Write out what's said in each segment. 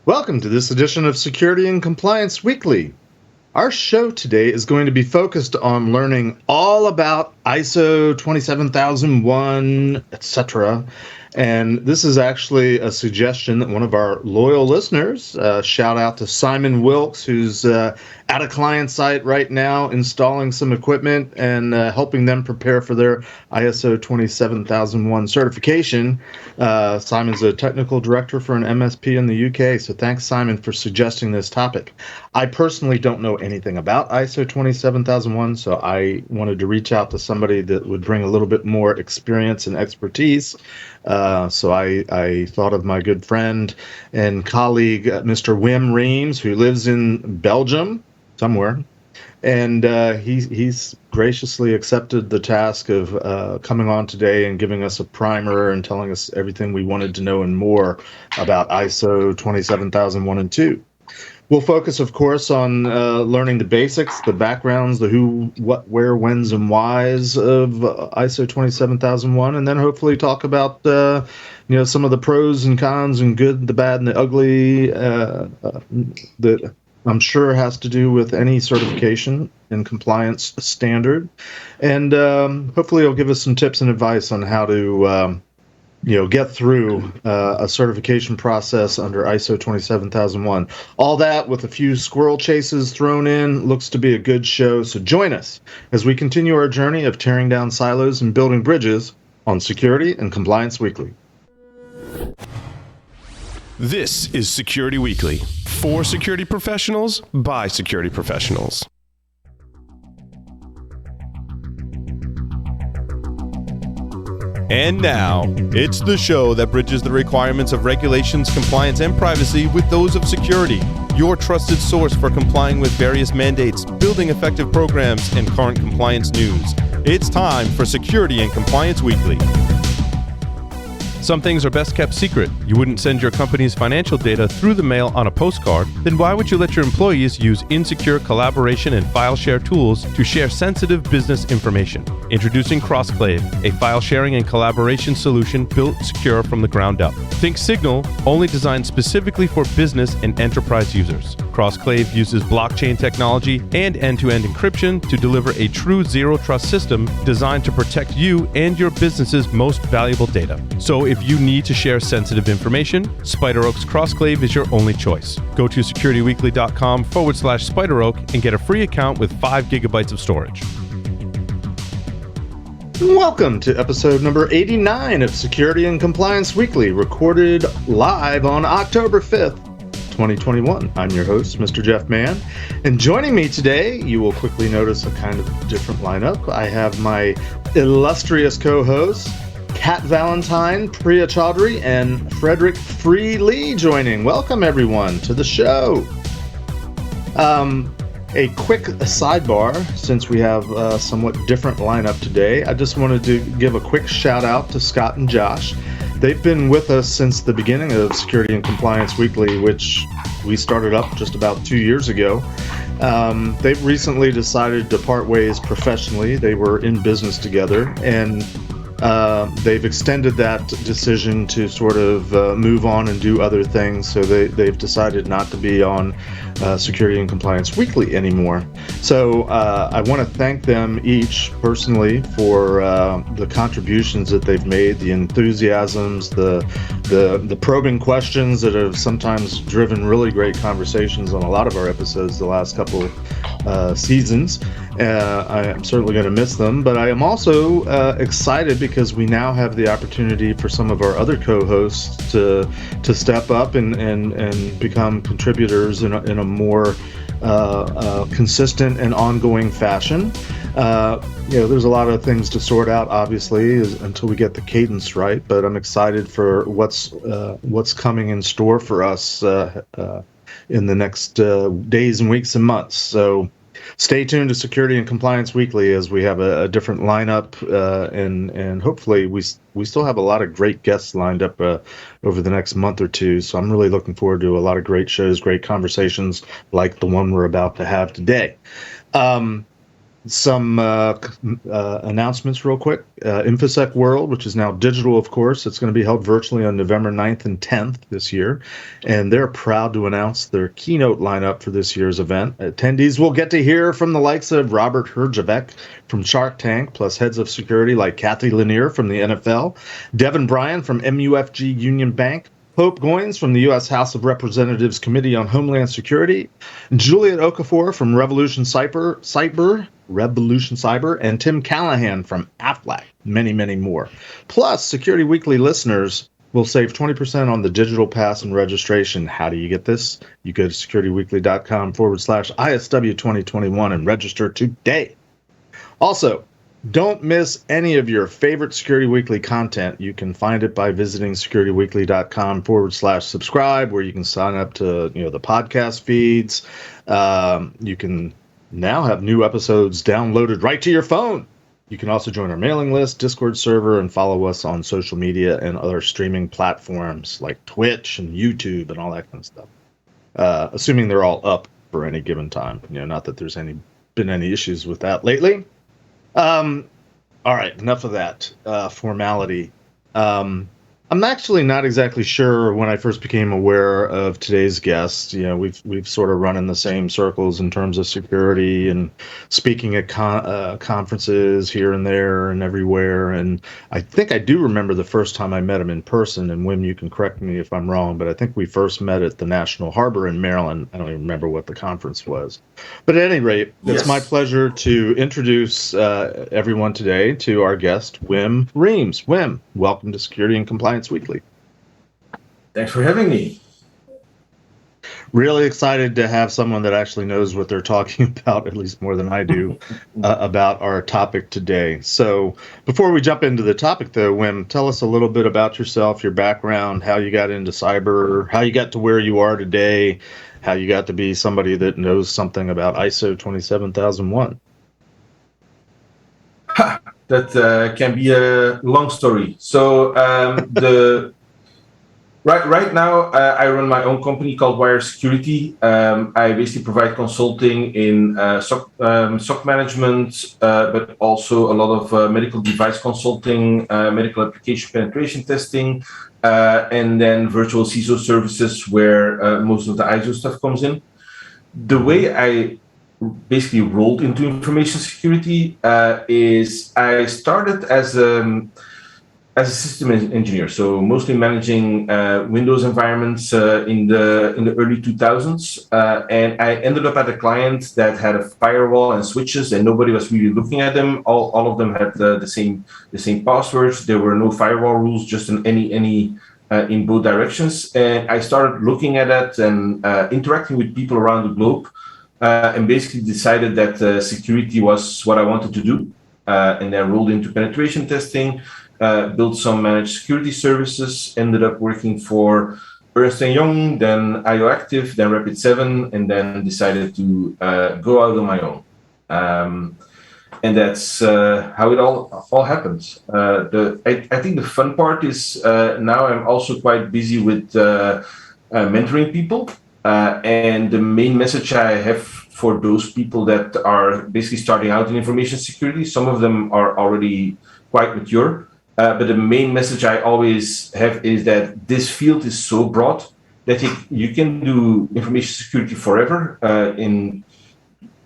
Welcome to this edition of Security and Compliance Weekly. Our show today is going to be focused on learning all about ISO 27001, etc. And this is actually a suggestion that one of our loyal listeners, shout out to Simon Wilkes, who's at a client site right now installing some equipment and helping them prepare for their ISO 27001 certification. Simon's a technical director for an MSP in the UK, so thanks, Simon, for suggesting this topic. I personally don't know anything about ISO 27001, so I wanted to reach out to somebody that would bring a little bit more experience and expertise. So I thought of my good friend and colleague, Mr. Wim Remes, who lives in Belgium somewhere. And he's graciously accepted the task of coming on today and giving us a primer and telling us everything we wanted to know and more about ISO 27001 and 2. We'll focus, of course, on learning the basics, the backgrounds, the who, what, where, whens, and whys of ISO 27001, and then hopefully talk about some of the pros and cons and good, the bad, and the ugly that I'm sure has to do with any certification and compliance standard. And hopefully it'll give us some tips and advice on how to get through a certification process under ISO 27001. All that with a few squirrel chases thrown in. Looks to be a good show, so join us as we continue our journey of tearing down silos and building bridges on Security and Compliance Weekly. This is Security Weekly, for security professionals, by security professionals. And now, it's the show that bridges the requirements of regulations, compliance, and privacy with those of security. Your trusted source for complying with various mandates, building effective programs, and current compliance news. It's time for Security and Compliance Weekly. Some things are best kept secret. You wouldn't send your company's financial data through the mail on a postcard. Then why would you let your employees use insecure collaboration and file share tools to share sensitive business information? Introducing Crossclave, a file sharing and collaboration solution built secure from the ground up. Think Signal, only designed specifically for business and enterprise users. Crossclave uses blockchain technology and end-to-end encryption to deliver a true zero-trust system designed to protect you and your business's most valuable data. So if you need to share sensitive information, SpiderOak's Crossclave is your only choice. Go to securityweekly.com/SpiderOak and get a free account with 5 gigabytes of storage. Welcome to episode number 89 of Security and Compliance Weekly, recorded live on October 5th, 2021. I'm your host, Mr. Jeff Mann, and joining me today, you will quickly notice a kind of different lineup. I have my illustrious co-hosts, Kat Valentine, Priya Chaudhary, and Frederick Free Lee joining. Welcome, everyone, to the show. A quick sidebar, since we have a somewhat different lineup today, I just wanted to give a quick shout out to Scott and Josh. They've been with us since the beginning of Security and Compliance Weekly, which we started up just about 2 years ago. They've recently decided to part ways professionally. They were in business together, and they've extended that decision to sort of move on and do other things, so they've decided not to be on Security and Compliance Weekly anymore. So I want to thank them each personally for the contributions that they've made, the enthusiasms, the probing questions that have sometimes driven really great conversations on a lot of our episodes the last couple seasons. I am certainly going to miss them, but I am also excited because we now have the opportunity for some of our other co-hosts to step up and become contributors in a more consistent and ongoing fashion. There's a lot of things to sort out, obviously, until we get the cadence right, but I'm excited for what's coming in store for us in the next days and weeks and months. So stay tuned to Security and Compliance Weekly as we have a different lineup, and hopefully we still have a lot of great guests lined up over the next month or two. So I'm really looking forward to a lot of great shows, great conversations like the one we're about to have today. Some announcements real quick. Infosec World, which is now digital, of course, it's going to be held virtually on November 9th and 10th this year. And they're proud to announce their keynote lineup for this year's event. Attendees will get to hear from the likes of Robert Herjavec from Shark Tank, plus heads of security like Kathy Lanier from the NFL, Devin Bryan from MUFG Union Bank, Hope Goins from the U.S. House of Representatives Committee on Homeland Security, Juliet Okafor from Revolution Cyber, and Tim Callahan from Aflac, many, many more. Plus, Security Weekly listeners will save 20% on the digital pass and registration. How do you get this? You go to securityweekly.com/ISW 2021 and register today. Also, don't miss any of your favorite Security Weekly content. You can find it by visiting securityweekly.com/subscribe, where you can sign up to the podcast feeds. You can now have new episodes downloaded right to your phone. You can also join our mailing list, Discord server, and follow us on social media and other streaming platforms like Twitch and YouTube and all that kind of stuff. Assuming they're all up for any given time. Not that there's been any issues with that lately. All right, enough of that formality. I'm actually not exactly sure when I first became aware of today's guest. We've sort of run in the same circles in terms of security and speaking at conferences here and there and everywhere. And I think I do remember the first time I met him in person. And Wim, you can correct me if I'm wrong, but I think we first met at the National Harbor in Maryland. I don't even remember what the conference was. But at any rate, it's my pleasure to introduce everyone today to our guest, Wim Remes. Wim, welcome to Security and Compliance Weekly. Thanks for having me. Really excited to have someone that actually knows what they're talking about, at least more than I do, about our topic today. So before we jump into the topic, though, Wim, tell us a little bit about yourself, your background, how you got into cyber, how you got to where you are today, how you got to be somebody that knows something about ISO 27001. That can be a long story. So right now I run my own company called Wire Security. I basically provide consulting in SOC management, but also a lot of medical device consulting, medical application penetration testing, and then virtual CISO services where most of the ISO stuff comes in. The way I basically rolled into information security is I started as a system engineer, so mostly managing Windows environments in the early 2000s, and I ended up at a client that had a firewall and switches, and nobody was really looking at them. All of them had the same passwords. There were no firewall rules, just in any in both directions. And I started looking at that and interacting with people around the globe. And basically decided that security was what I wanted to do, and then rolled into penetration testing, built some managed security services, ended up working for Ernst & Young, then IOActive, then Rapid7, and then decided to go out on my own. And that's how it all happens. I think the fun part is now I'm also quite busy with mentoring people. And the main message I have for those people that are basically starting out in information security, some of them are already quite mature, but the main message I always have is that this field is so broad that you can do information security forever and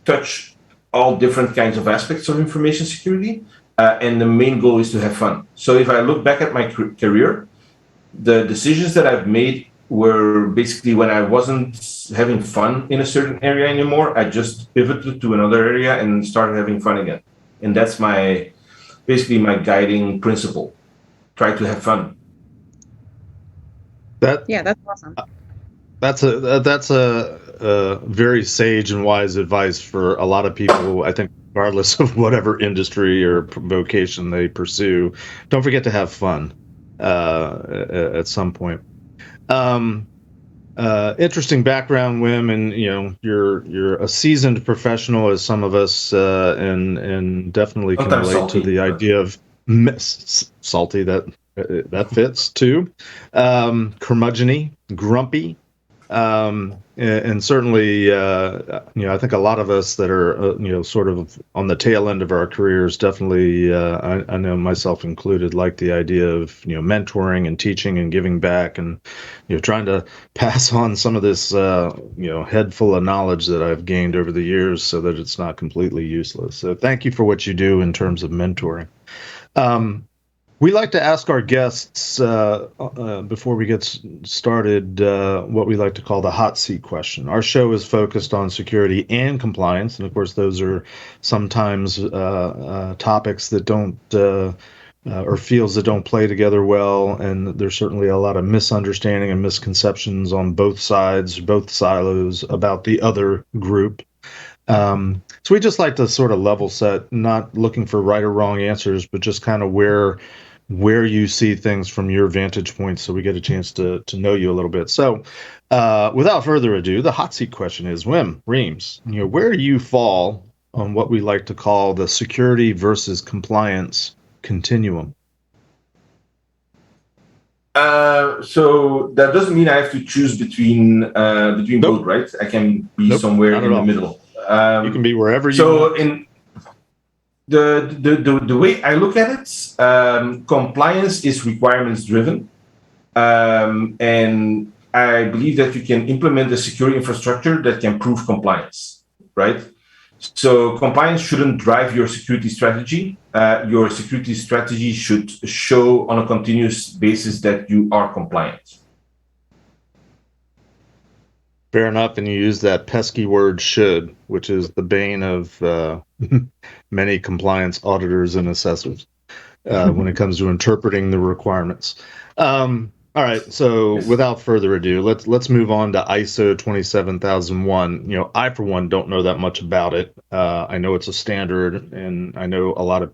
touch all different kinds of aspects of information security. And the main goal is to have fun. So if I look back at my career, the decisions that I've made were basically when I wasn't having fun in a certain area anymore, I just pivoted to another area and started having fun again. And that's basically my guiding principle. Try to have fun. That's awesome. That's a very sage and wise advice for a lot of people, I think, regardless of whatever industry or vocation they pursue. Don't forget to have fun at some point. Interesting background, Wim, and you're a seasoned professional, as some of us, and definitely can relate salty, to the idea of salty. That fits too. Curmudgeon-y, grumpy, And certainly, I think a lot of us that are, sort of on the tail end of our careers, definitely, I know myself included, like the idea of, mentoring and teaching and giving back and, trying to pass on some of this, head full of knowledge that I've gained over the years so that it's not completely useless. So thank you for what you do in terms of mentoring. We like to ask our guests before we get started what we like to call the hot seat question. Our show is focused on security and compliance, and of course, those are sometimes topics that don't or fields that don't play together well, and there's certainly a lot of misunderstanding and misconceptions on both sides, both silos about the other group. So we just like to sort of level set, not looking for right or wrong answers, but just kind of where you see things from your vantage point, so we get a chance to know you a little bit. So without further ado, the hot seat question is, Wim Remes, where do you fall on what we like to call the security versus compliance continuum? So that doesn't mean I have to choose between both, right? I can be somewhere in the middle. You can be wherever you want. So in the way I look at it, compliance is requirements driven, and I believe that you can implement a security infrastructure that can prove compliance, right? So compliance shouldn't drive your security strategy. Your security strategy should show on a continuous basis that you are compliant. Fair enough, and you use that pesky word "should," which is the bane of many compliance auditors and assessors when it comes to interpreting the requirements. All right, so without further ado, let's move on to ISO 27001. I, for one, don't know that much about it. I know it's a standard, and I know a lot of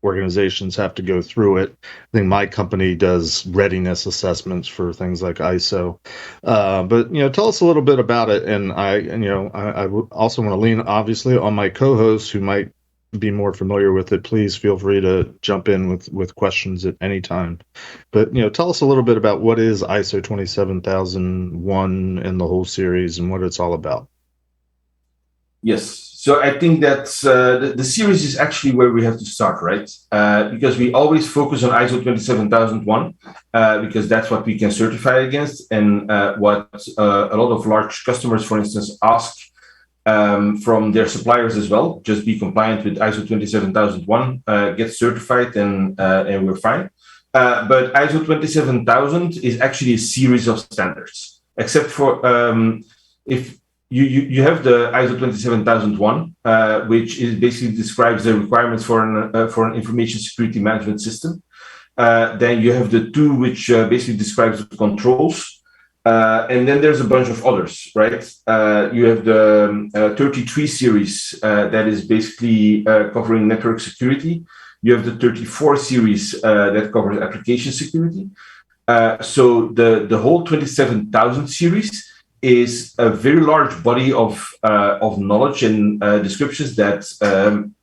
organizations have to go through it. I think my company does readiness assessments for things like ISO. But tell us a little bit about it. And I also want to lean obviously on my co-hosts who might be more familiar with it. Please feel free to jump in with questions at any time. But tell us a little bit about what is ISO 27001 and the whole series and what it's all about. Yes. So I think that the series is actually where we have to start, right? Because we always focus on ISO 27001 because that's what we can certify against, and what a lot of large customers, for instance, ask from their suppliers as well. Just be compliant with ISO 27001, get certified, and we're fine. But ISO 27000 is actually a series of standards, except for if you have the ISO 27001, which is basically describes the requirements for an information security management system. Then you have the 2, which basically describes the controls. And then there's a bunch of others, right? You have the 33 series that is basically covering network security. You have the 34 series that covers application security. So the whole 27000 series is a very large body of knowledge and descriptions that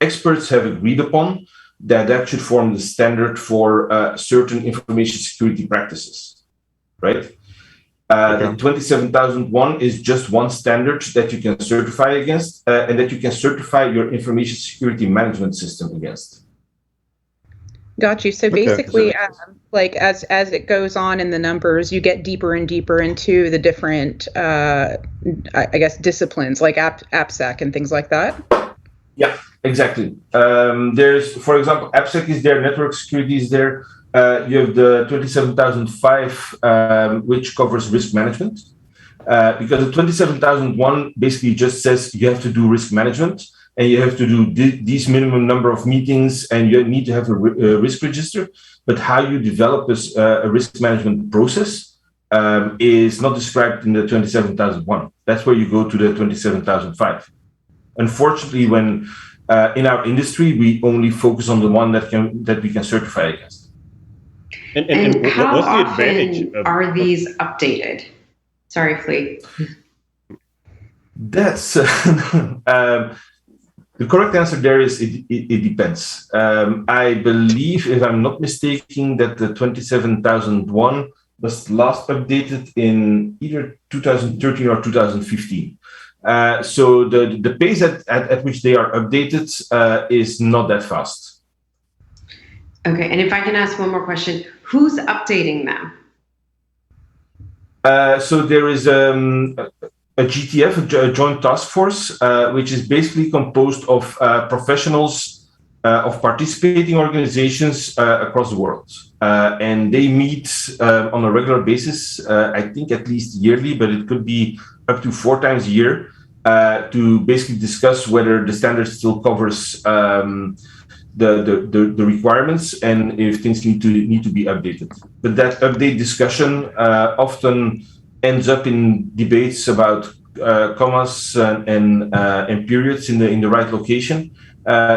experts have agreed upon that should form the standard for certain information security practices, right? The 27001 is just one standard that you can certify against and that you can certify your information security management system against. Got you. So basically, like as it goes on in the numbers, you get deeper and deeper into the different, I guess, disciplines like AppSec and things like that. Yeah, exactly. There's, for example, AppSec is there, network security is there. You have the 27005, which covers risk management. Because the 27001 basically just says you have to do risk management. And you have to do these minimum number of meetings, and you need to have a risk register. But how you develop this a risk management process is not described in the 27001. That's where you go to the 27005. Unfortunately, when in our industry, we only focus on the one that we can certify against. And how what's the advantage are these updated? Sorry, Fleet. That's the correct answer there is it depends. I believe, if I'm not mistaken, that the 27001 was last updated in either 2013 or 2015. So the pace at which they are updated is not that fast. Okay, and if I can ask one more question, who's updating them? So there is a GTF, a joint task force, which is basically composed of professionals of participating organizations across the world. And they meet on a regular basis, I think at least yearly, but it could be up to 4 times a year, to basically discuss whether the standard still covers the requirements and if things need to be updated. But that update discussion often ends up in debates about commas and periods in the right location.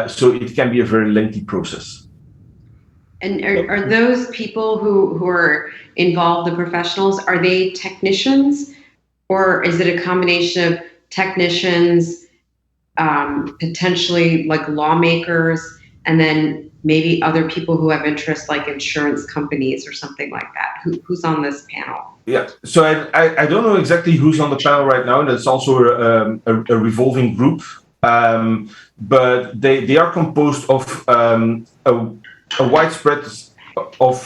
So it can be a very lengthy process. And are those people who are involved, the professionals, are they technicians, or is it a combination of technicians, potentially like lawmakers, and then maybe other people who have interests like insurance companies or something like that? Who's on this panel? Yeah, so I don't know exactly who's on the panel right now, and it's also a revolving group. But they are composed of a widespread of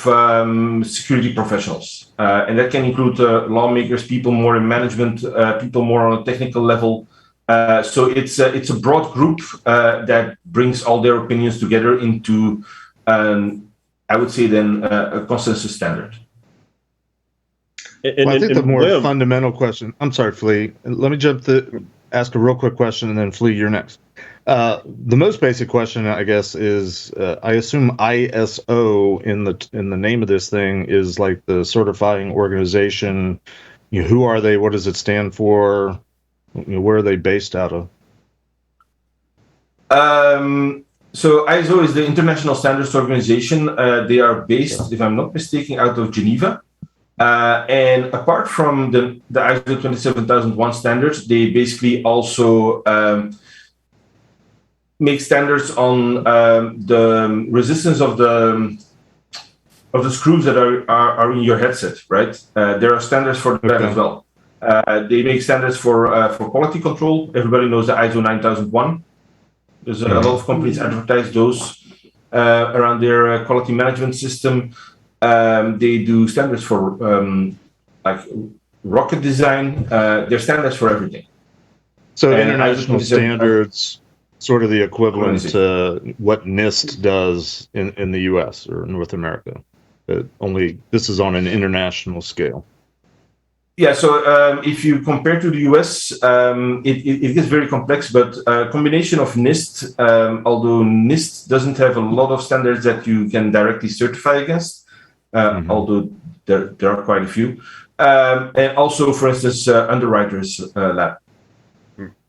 security professionals, and that can include lawmakers, people more in management, people more on a technical level. So it's a broad group that brings all their opinions together into, I would say, then a consensus standard. Well, I think the more fundamental question. I'm sorry, Flea. Let me ask a real quick question, and then Flea, you're next. The most basic question, I guess, is I assume ISO in the name of this thing is like the certifying organization. Who are they? What does it stand for? Where are they based out of? So ISO is the International Standards Organization. They are based, if I'm not mistaken, out of Geneva. And apart from the ISO 27001 standards, they basically also make standards on the resistance of the screws that are in your headset, right? There are standards for that as well. They make standards for quality control. Everybody knows the ISO 9001. There's a lot of companies advertise those around their quality management system. They do standards for like rocket design. They're standards for everything. So international standards, sort of the equivalent to what NIST does in the U.S. or North America. Only this is on an international scale. Yeah, so if you compare to the US, it gets very complex, but a combination of NIST, although NIST doesn't have a lot of standards that you can directly certify against, although there are quite a few, and also, for instance, Underwriters Lab.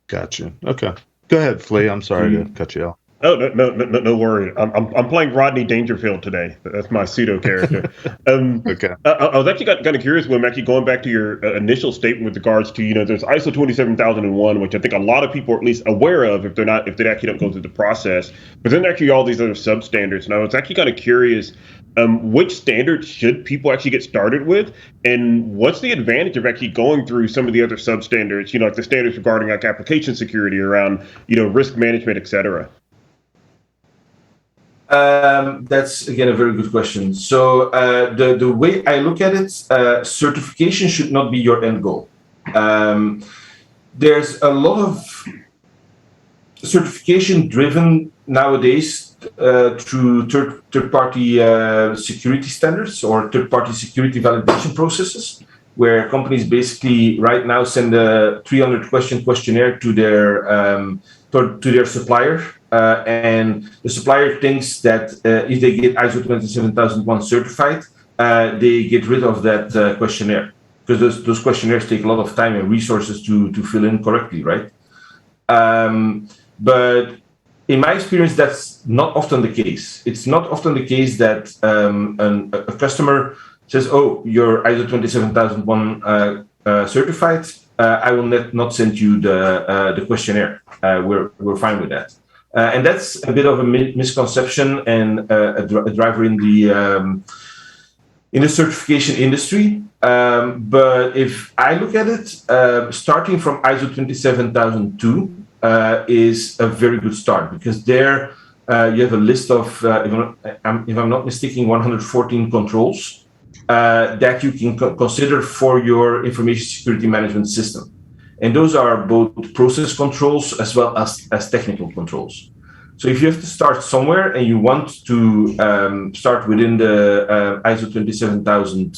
Gotcha. Okay. Go ahead, Flea. I'm sorry to cut you off. Oh, no worry. I'm playing Rodney Dangerfield today. That's my pseudo character. Okay. I was actually kind of curious, Wim, actually going back to your initial statement with regards to, there's ISO 27001, which I think a lot of people are at least aware of if they actually don't go through the process. But then actually all these other substandards, and I was actually kind of curious, which standards should people actually get started with, and what's the advantage of actually going through some of the other substandards, like the standards regarding like application security, around risk management, et cetera? That's again a very good question. So the way I look at it, certification should not be your end goal. There's a lot of certification driven nowadays through third-party security standards or third-party security validation processes, where companies basically right now send a 300-question questionnaire to their supplier. And the supplier thinks that if they get ISO 27001 certified, they get rid of that questionnaire, because those questionnaires take a lot of time and resources to fill in correctly, right? But in my experience, that's not often the case. It's not often the case that a customer says, "Oh, you're ISO 27001 certified. I will not send you the questionnaire. We're fine with that." And that's a bit of a misconception and a driver in in the certification industry. But if I look at it, starting from ISO 27002 is a very good start, because there you have a list of, if I'm not mistaken, 114 controls that you can consider for your information security management system. And those are both process controls as well as technical controls. So if you have to start somewhere and you want to start within the ISO 27000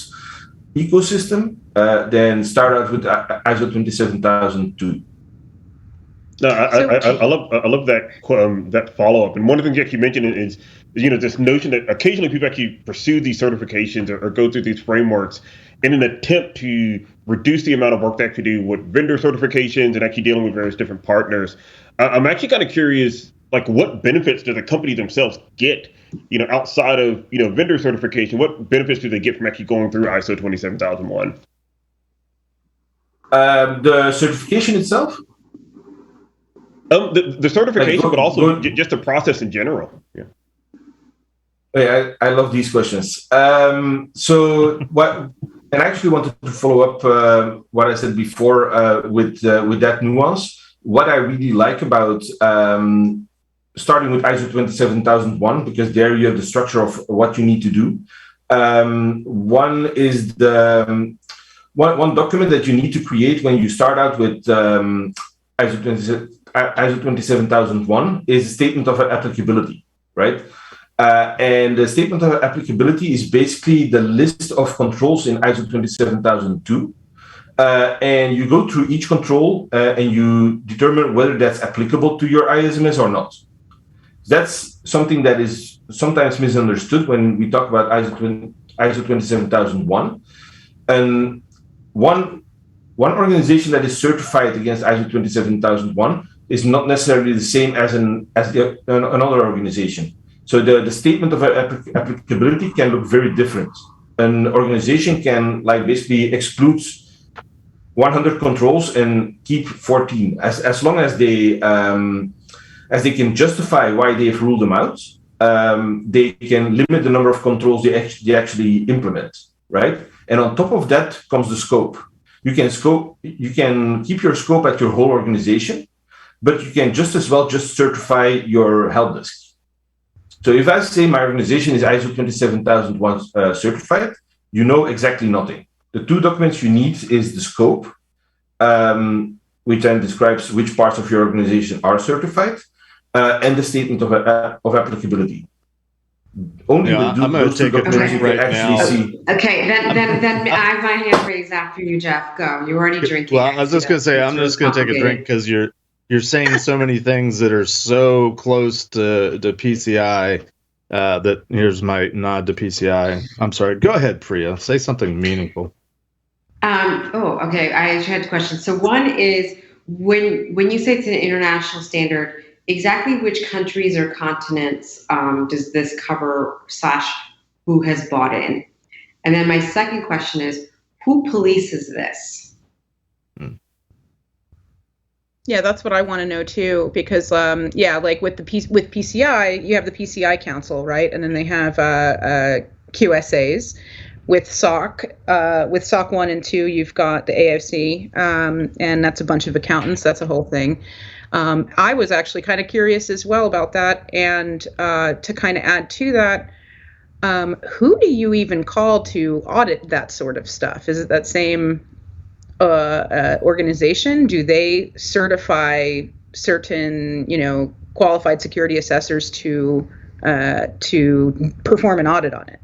ecosystem, then start out with ISO 27002. No, I love that follow up. And one of the things you mentioned is this notion that occasionally people actually pursue these certifications or go through these frameworks in an attempt to reduce the amount of work they actually do with vendor certifications and actually dealing with various different partners. I'm actually kind of curious, like, what benefits do the company themselves get, outside of vendor certification? What benefits do they get from actually going through ISO 27001? The certification itself. The certification, but also just the process in general. Yeah. I love these questions. So what, and I actually wanted to follow up what I said before with that nuance. What I really like about starting with ISO 27001, because there you have the structure of what you need to do. One is the one document that you need to create when you start out with ISO 27001 is a statement of applicability, right? And the statement of applicability is basically the list of controls in ISO 27002. And you go through each control and you determine whether that's applicable to your ISMS or not. That's something that is sometimes misunderstood when we talk about ISO 27001. And one organization that is certified against ISO 27001 is not necessarily the same as another organization. So the statement of applicability can look very different. An organization can basically exclude 100 controls and keep 14, as long as they can justify why they've ruled them out. They can limit the number of controls they actually implement, right? And on top of that comes the scope. You can keep your scope at your whole organization, but you can just as well just certify your help desk. So if I say my organization is ISO 27001 certified, you know exactly nothing. The two documents you need is the scope, which then describes which parts of your organization are certified, and the statement of applicability. Only I'm going to take a drink right now. Okay, then I have my hand raised after you, Jeff. Go. You're already drinking. Well, I was just going to say, I'm just going to take a drink because you're saying so many things that are so close to PCI that here's my nod to PCI. I'm sorry. Go ahead, Priya. Say something meaningful. Okay. I actually had a question. So one is when you say it's an international standard, exactly which countries or continents does this cover / who has bought in? And then my second question is, who polices this? Yeah, that's what I want to know too, because like with PCI, you have the PCI Council, right? And then they have QSAs. With SOC 1 and 2, you've got the AOC, and that's a bunch of accountants. That's a whole thing. I was actually kind of curious as well about that, and to kind of add to that, who do you even call to audit that sort of stuff? Is it that same organization? Do they certify certain, qualified security assessors to perform an audit on it?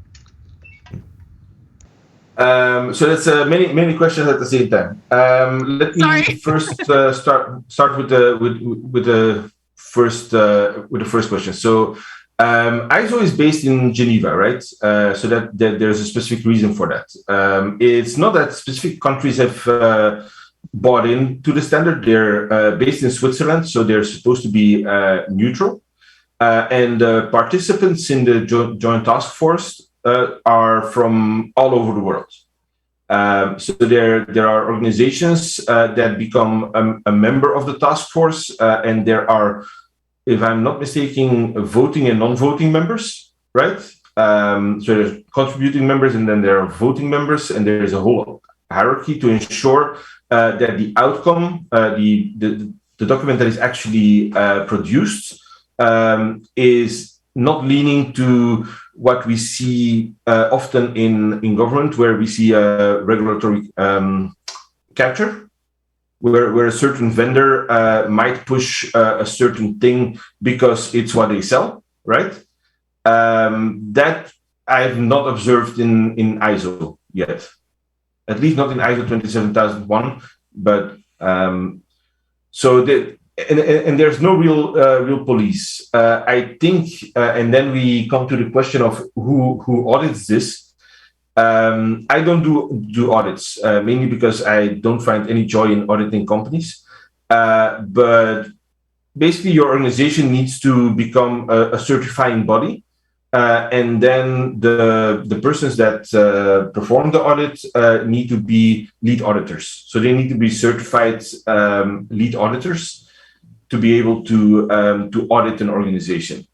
So that's many questions at the same time. Let me first start with the first question. So ISO is based in Geneva, right? So that there's a specific reason for that. It's not that specific countries have bought into the standard. They're based in Switzerland, so they're supposed to be neutral. And participants in the joint task force are from all over the world. So there are organizations that become a member of the task force, and there are, if I'm not mistaken, voting and non-voting members, right? So there's contributing members, and then there are voting members, and there is a whole hierarchy to ensure that the outcome, the document that is actually produced, is not leaning to what we see often in government, where we see a regulatory capture, where a certain vendor might push a certain thing because it's what they sell, right? That I've not observed in ISO yet, at least not in ISO 27001. But and there's no real police. I think, and then we come to the question of who audits this. I don't do audits, mainly because I don't find any joy in auditing companies. But basically, your organization needs to become a certifying body, and then the persons that perform the audit need to be lead auditors. So they need to be certified lead auditors to be able to audit an organization.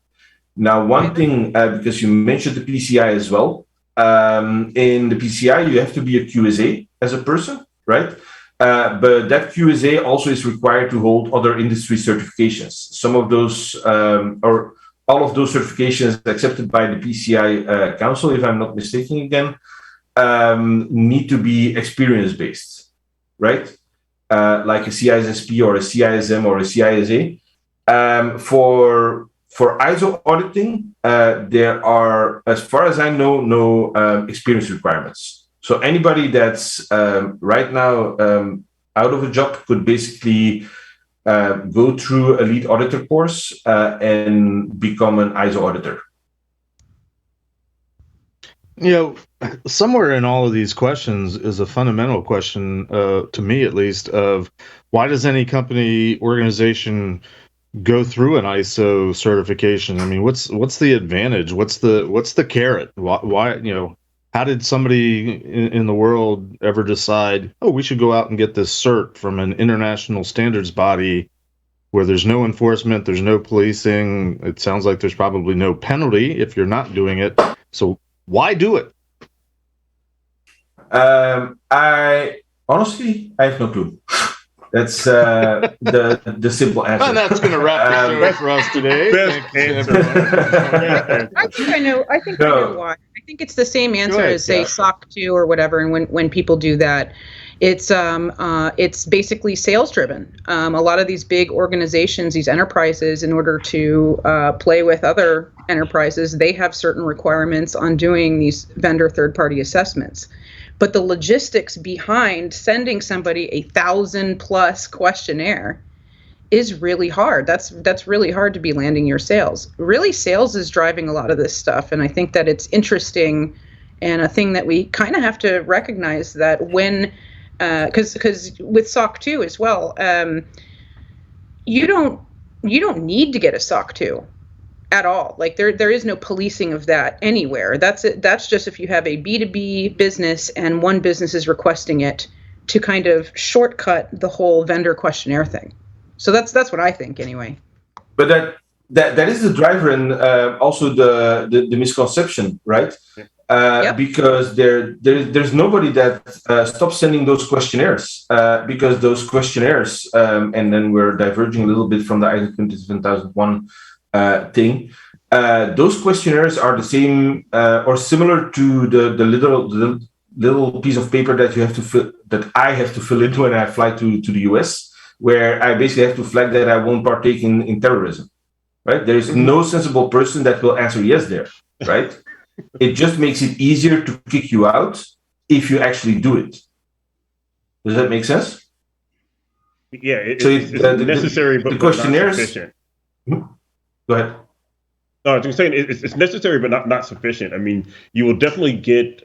Now, one thing, because you mentioned the PCI as well, in the PCI, you have to be a QSA as a person, right? But that QSA also is required to hold other industry certifications. Some of those, or all of those certifications accepted by the PCI Council, if I'm not mistaken again, need to be experience-based, right? Like a CISSP or a CISM or a CISA. For ISO auditing, there are, as far as I know, no experience requirements. So anybody that's right now out of a job could basically go through a lead auditor course and become an ISO auditor. Somewhere in all of these questions is a fundamental question, to me at least, of why does any company, organization go through an ISO certification? I mean, what's the advantage? What's the carrot? Why how did somebody in the world ever decide, oh, we should go out and get this cert from an international standards body where there's no enforcement, there's no policing? It sounds like there's probably no penalty if you're not doing it. So why do it? I have no clue. That's the simple answer. And that's going to wrap the show for us today. I think I know why. I think it's the same answer as, say, SOC 2 or whatever. And when people do that, it's basically sales driven. A lot of these big organizations, these enterprises, in order to play with other enterprises, they have certain requirements on doing these vendor third-party assessments. But the logistics behind sending somebody 1,000+ questionnaire is really hard. That's really hard to be landing your sales. Really, sales is driving a lot of this stuff, and I think that it's interesting and a thing that we kind of have to recognize that when, because with SOC 2 as well, you don't need to get a SOC 2. At all. Like there is no policing of that anywhere. That's it. That's just if you have a B2B business and one business is requesting it to kind of shortcut the whole vendor questionnaire thing. So that's what I think anyway. But that is the driver and also the misconception, right? Yep. Because there's nobody that stops sending those questionnaires because those questionnaires, and then we're diverging a little bit from the ISO 27001 thing. Those questionnaires are the same or similar to the little piece of paper that you have to fill, that I have to fill in when I fly to the US, where I basically have to flag that I won't partake in terrorism. Right? There is no sensible person that will answer yes there. Right? It just makes it easier to kick you out if you actually do it. Does that make sense? Yeah. It's necessary, but the questionnaires. Not sufficient. Go ahead. No, I was just saying it's necessary, but not sufficient. I mean, you will definitely get,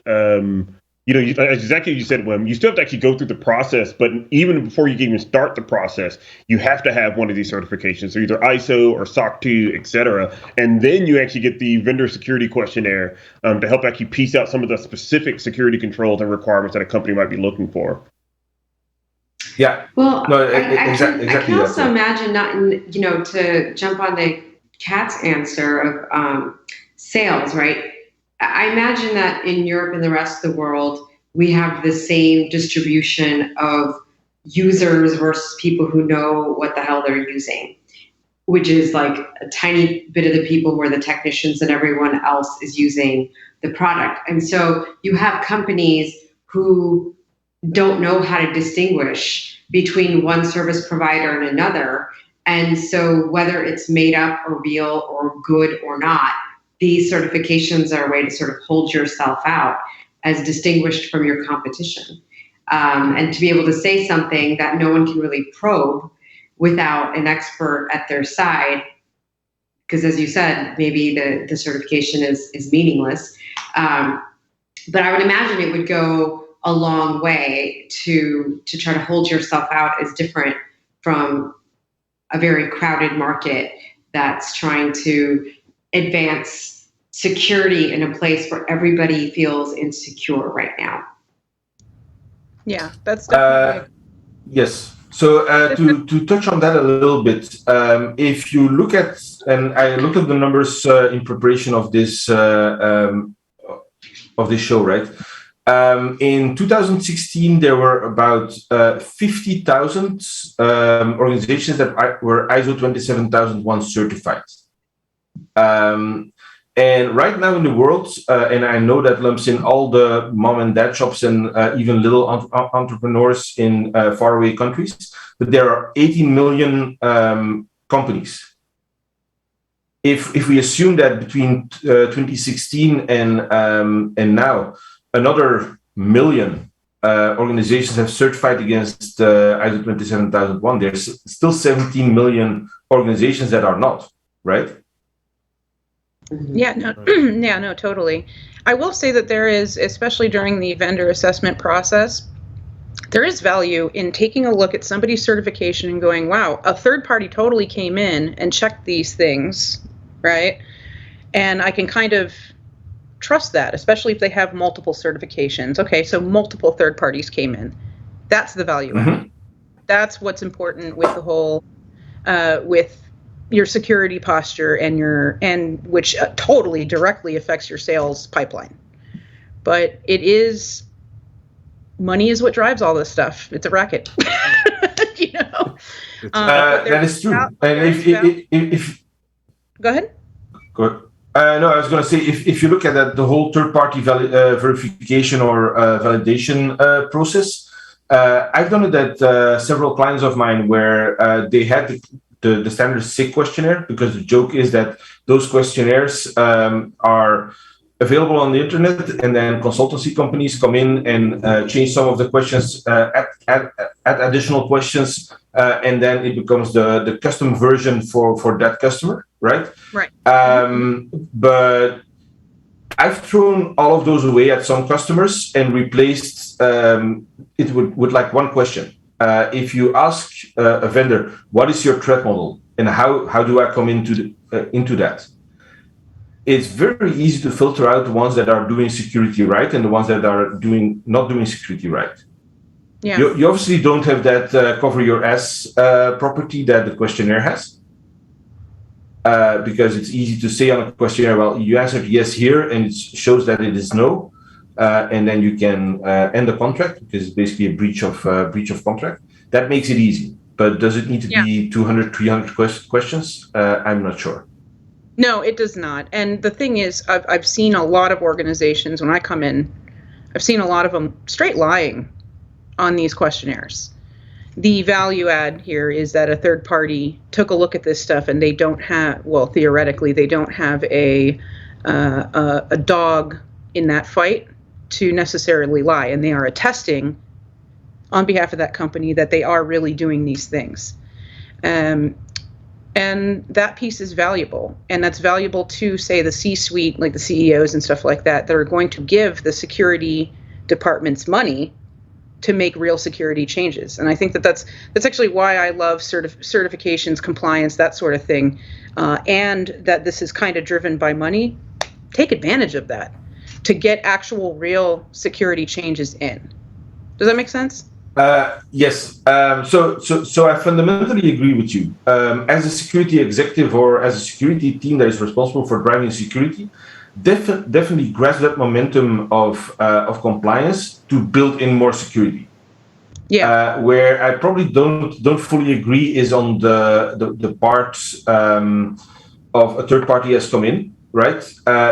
exactly as you said, Wim, you still have to actually go through the process, but even before you can even start the process, you have to have one of these certifications, so either ISO or SOC 2, et cetera. And then you actually get the vendor security questionnaire to help actually piece out some of the specific security controls and requirements that a company might be looking for. Yeah. Well, no, I can also imagine to jump on the Kat's answer of sales, right? I imagine that in Europe and the rest of the world, we have the same distribution of users versus people who know what the hell they're using, which is like a tiny bit of the people who are the technicians and everyone else is using the product. And so you have companies who don't know how to distinguish between one service provider and another. And so whether it's made up or real or good or not, these certifications are a way to sort of hold yourself out as distinguished from your competition. And to be able to say something that no one can really probe without an expert at their side, because as you said, maybe the certification is meaningless. But I would imagine it would go a long way to try to hold yourself out as different from a very crowded market that's trying to advance security in a place where everybody feels insecure right now. Yeah, that's definitely. Yes. So to touch on that a little bit, if you look at, and I looked at the numbers in preparation of this show, right? In 2016, there were about 50,000 organizations that were ISO 27001 certified. And right now in the world, and I know that lumps in all the mom and dad shops and even little entrepreneurs in faraway countries, but there are 18 million companies. If we assume that between 2016 and now, another million organizations have certified against ISO 27001, there's still 17 million organizations that are not, right? Yeah, no, totally. I will say that there is, especially during the vendor assessment process, there is value in taking a look at somebody's certification and going, wow, a third party totally came in and checked these things, right? And I can kind of trust that, especially if they have multiple certifications. Okay, so multiple third parties came in. That's the value. Mm-hmm. That's what's important with the whole, with your security posture and which totally directly affects your sales pipeline. But money is what drives all this stuff. It's a racket. You know? That is true. And if go ahead. Good. No, I was going to say, if you look at the whole third-party verification or validation process, I've done it at several clients of mine where they had the standard SIG questionnaire, because the joke is that those questionnaires are available on the internet, and then consultancy companies come in and change some of the questions, add additional questions, and then it becomes the custom version for that customer, right? Right. But I've thrown all of those away at some customers and replaced it with like one question. If you ask a vendor, what is your threat model and how do I come into that? It's very easy to filter out the ones that are doing security right and the ones that are not doing security right. Yeah. You obviously don't have that cover your ass property that the questionnaire has, because it's easy to say on a questionnaire, well, you answered yes here, and it shows that it is no. And then you can end the contract, because it's basically a breach of contract. That makes it easy. But does it need to be 200, 300 questions? I'm not sure. No, it does not. And the thing is, I've seen a lot of organizations, when I come in, I've seen a lot of them straight lying on these questionnaires. The value add here is that a third party took a look at this stuff and they don't have, well, theoretically, they don't have a dog in that fight to necessarily lie, and they are attesting on behalf of that company that they are really doing these things. And that piece is valuable, and that's valuable to, say, the C-suite, like the CEOs and stuff like that are going to give the security departments money to make real security changes. And I think that's actually why I love certifications, compliance, that sort of thing, and that this is kind of driven by money. Take advantage of that to get actual real security changes in. Does that make sense? Yes. So I fundamentally agree with you. As a security executive or as a security team that is responsible for driving security, definitely grasp that momentum of compliance to build in more security. Yeah. Where I probably don't fully agree is on the part of a third party has come in, right?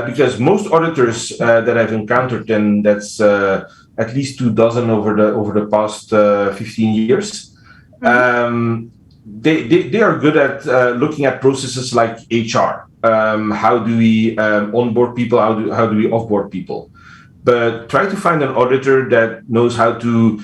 Because most auditors that I've encountered, and that's at least 24 over the past 15 years, they are good at looking at processes like HR. How do we onboard people? How do we offboard people? But try to find an auditor that knows how to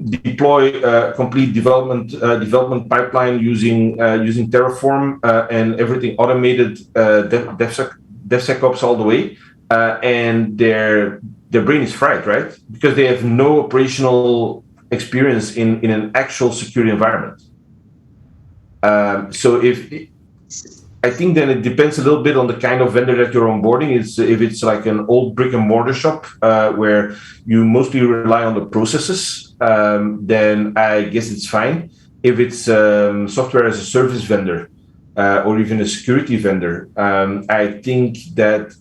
deploy a complete development pipeline using Terraform and everything automated, DevSecOps all the way, and their brain is fried, right? Because they have no operational experience in an actual security environment. So I think then it depends a little bit on the kind of vendor that you're onboarding. If it's like an old brick and mortar shop where you mostly rely on the processes, then I guess it's fine. If it's software as a service vendor or even a security vendor, I think that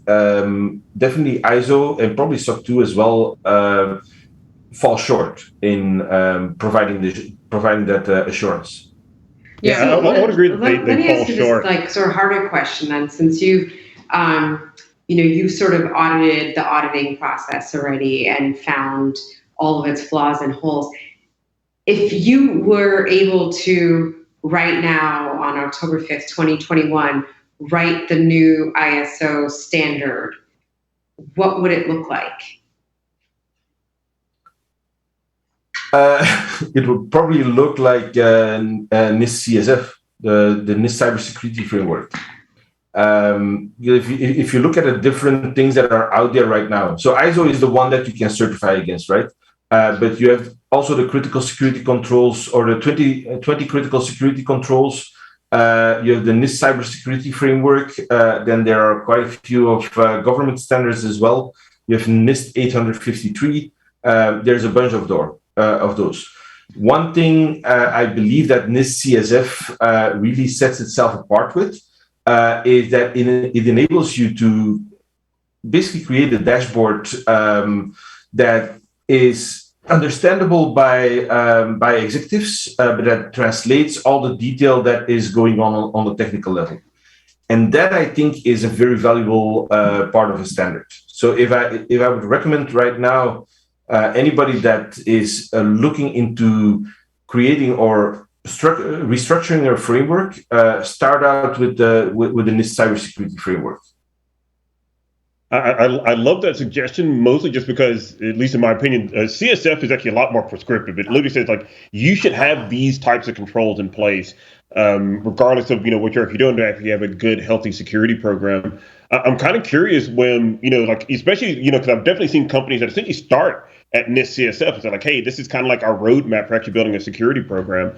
definitely ISO and probably SOC 2 as well fall short in providing that assurance. Yeah, I would agree that they fall short. This, like, sort of harder question then, since you've sort of audited the auditing process already and found all of its flaws and holes. If you were able to right now on October 5th, 2021, write the new ISO standard, what would it look like? It would probably look like NIST CSF, the NIST cybersecurity framework. If you look at the different things that are out there right now, so ISO is the one that you can certify against, right? But you have also the critical security controls, or the 20 critical security controls. You have the NIST cybersecurity framework. Then there are quite a few of government standards as well. You have NIST 853. There's a bunch of those. One thing I believe that NIST CSF really sets itself apart with is that it enables you to basically create a dashboard that is understandable by executives, but that translates all the detail that is going on the technical level. And that, I think, is a very valuable part of a standard. So if I would recommend right now, anybody that is looking into creating or restructuring their framework, start out with the NIST cybersecurity framework. I love that suggestion, mostly just because, at least in my opinion, CSF is actually a lot more prescriptive. It literally says, like, you should have these types of controls in place, regardless of what you're actually doing to actually have a good, healthy security program. I'm kind of curious when, like, especially, because I've definitely seen companies that essentially start at NIST CSF and say, like, hey, this is kind of like our roadmap for actually building a security program.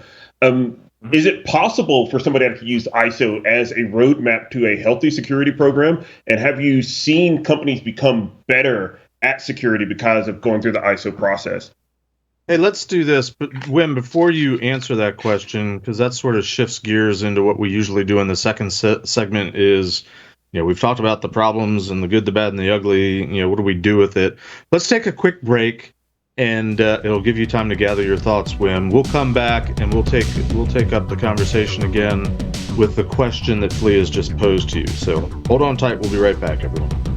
Is it possible for somebody to use ISO as a roadmap to a healthy security program? And have you seen companies become better at security because of going through the ISO process? Hey, let's do this. But Wim, before you answer that question, because that sort of shifts gears into what we usually do in the second segment is, we've talked about the problems and the good, the bad, and the ugly. What do we do with it? Let's take a quick break, and it'll give you time to gather your thoughts, Wim. We'll come back and we'll take up the conversation again with the question that Flea has just posed to you. So hold on tight. We'll be right back, everyone.